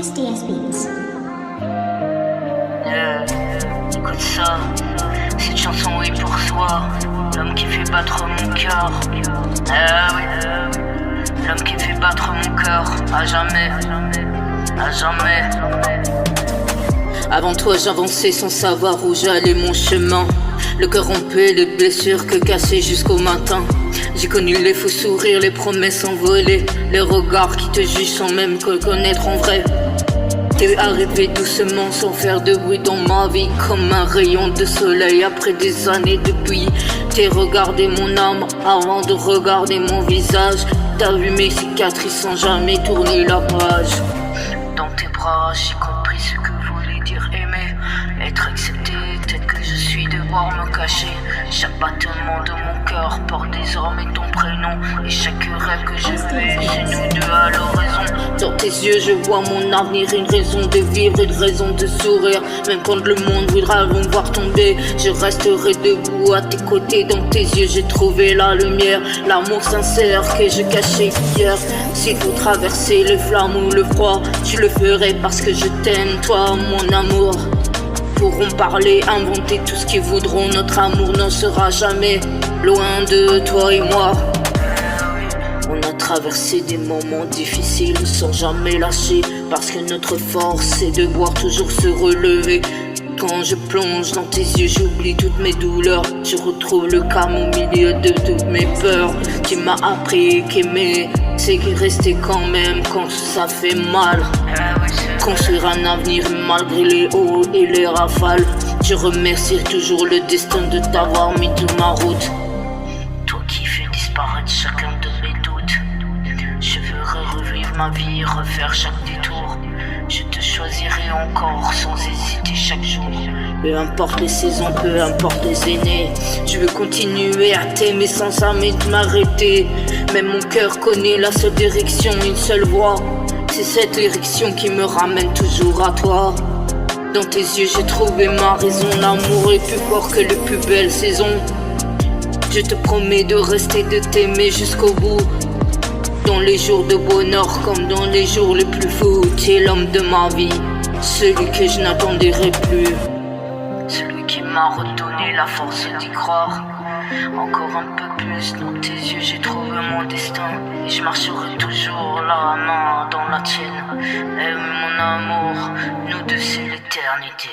SDS Beats. Écoute ça, cette chanson est pour toi, l'homme qui fait battre mon cœur. Oui, l'homme qui fait battre mon cœur, à jamais, à jamais. Avant toi j'avançais sans savoir où j'allais, mon chemin. Le cœur rompé, les blessures que cassées jusqu'au matin. J'ai connu les faux sourires, les promesses envolées, les regards qui te jugent sans même te connaître en vrai. T'es arrivé doucement sans faire de bruit dans ma vie, comme un rayon de soleil après des années depuis. T'es regardé mon âme avant de regarder mon visage. T'as vu mes cicatrices sans jamais tourner la page. Dans tes bras j'ai compris ce que voulait dire aimer, être accepté tel que je suis, devoir me cacher. Chaque battement de mon cœur porte désormais ton prénom, et chaque rêve que je fais, c'est nous deux à l'horizon. Dans tes yeux je vois mon avenir, une raison de vivre, une raison de sourire. Même quand le monde voudra me voir tomber, je resterai debout à tes côtés. Dans tes yeux j'ai trouvé la lumière, l'amour sincère que je cachais hier. S'il faut traverser les flammes ou le froid, je le ferai parce que je t'aime, toi mon amour. Pourront parler, inventer tout ce qu'ils voudront, notre amour n'en sera jamais loin de toi et moi. On a traversé des moments difficiles sans jamais lâcher, parce que notre force c'est de voir toujours se relever. Quand je plonge dans tes yeux, j'oublie toutes mes douleurs. Je retrouve le calme au milieu de toutes mes peurs. Tu m'as appris qu'aimer, c'est rester quand même quand ça fait mal. Construire un avenir malgré les hauts et les rafales. Je remercie toujours le destin de t'avoir mis sur ma route. Toi qui fais disparaître chacun de mes doutes. Je veux revivre ma vie, refaire chaque détour. Je te choisirai encore sans hésiter chaque jour. Peu importe les saisons, peu importe les aînés, je veux continuer à t'aimer sans jamais m'arrêter. Même mon cœur connaît la seule direction, une seule voie. C'est cette direction qui me ramène toujours à toi. Dans tes yeux j'ai trouvé ma raison, l'amour est plus fort que les plus belles saisons. Je te promets de rester, de t'aimer jusqu'au bout. Dans les jours de bonheur comme dans les jours les plus fous, tu es l'homme de ma vie, celui que je n'attendrai plus, celui qui m'a redonné la force d'y croire. Encore un peu plus dans tes yeux j'ai trouvé mon destin, et je marcherai toujours la main dans la tienne. Aime mon amour, nous deux c'est l'éternité.